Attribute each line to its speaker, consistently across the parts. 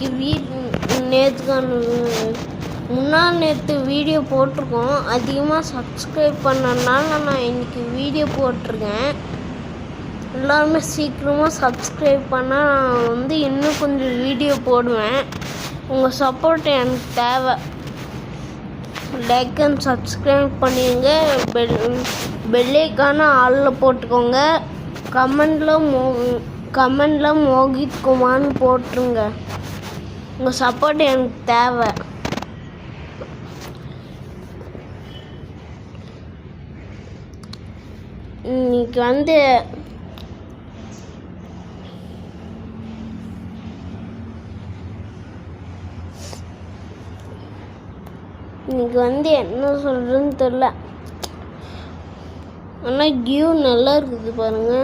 Speaker 1: இன்னைக்கு நேற்று வீடியோ போட்டிருக்கோம். அதிகமாக சப்ஸ்கிரைப் பண்ணனால நான் இன்னைக்கு வீடியோ போட்டிருக்கேன். எல்லாருமே சீக்கிரமாக சப்ஸ்கிரைப் பண்ணால் நான் வந்து இன்னும் கொஞ்சம் வீடியோ போடுவேன். உங்கள் சப்போர்ட் எனக்கு தேவை. லைக் அண்ட் சப்ஸ்கிரைப் பண்ணிடுங்க. பெல்லைக்கான ஆளில் போட்டுக்கோங்க. கமெண்டில் மோகித் குமார்னு போட்டுருங்க. உங்கள் சப்போர்ட் எனக்கு தேவை. இன்னைக்கு வந்து என்ன சொல்கிறதுன்னு தெரில. ஆனால் கியூ நல்லா இருக்குது பாருங்க.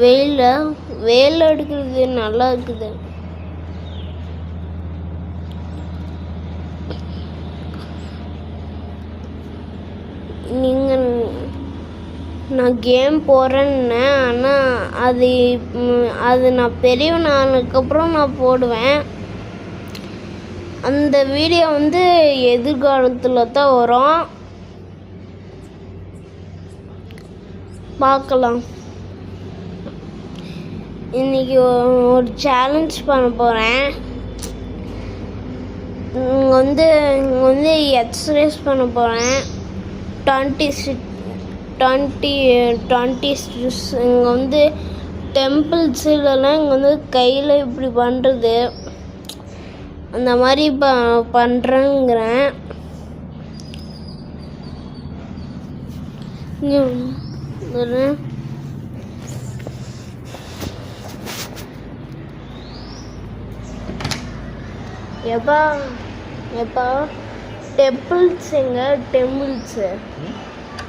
Speaker 1: வெயில் எடுக்கிறது நல்லா இருக்குது. நான் கேம் போடுறேன்னு, ஆனால் அது நான் பெரியவன் ஆனதுக்கப்புறம் நான் போடுவேன். அந்த வீடியோ வந்து எதிர்காலத்தில் தான் வரும். பார்க்கலாம். இன்னைக்கு ஒரு சேலஞ்ச் பண்ண போகிறேன். இங்கே வந்து எக்ஸசைஸ் பண்ண போகிறேன். 20 இங்கே வந்து டெம்பிள்ஸ் இல்லைன்னா இங்கே வந்து கையில் இப்படி பண்ணுறது அந்த மாதிரி பண்ணுறேங்கிறேன். எப்பா டெம்பிள்ஸு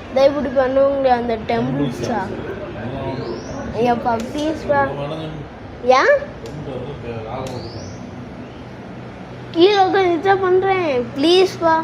Speaker 1: இதை இப்படி பண்ணுவாங்களே அந்த டெம்பிள்ஸா? எப்பா ப்ளீஸ்ப்பா. ஏன் கீழே உட்காந்து பண்ணுறேன் ப்ளீஸ்ப்பா.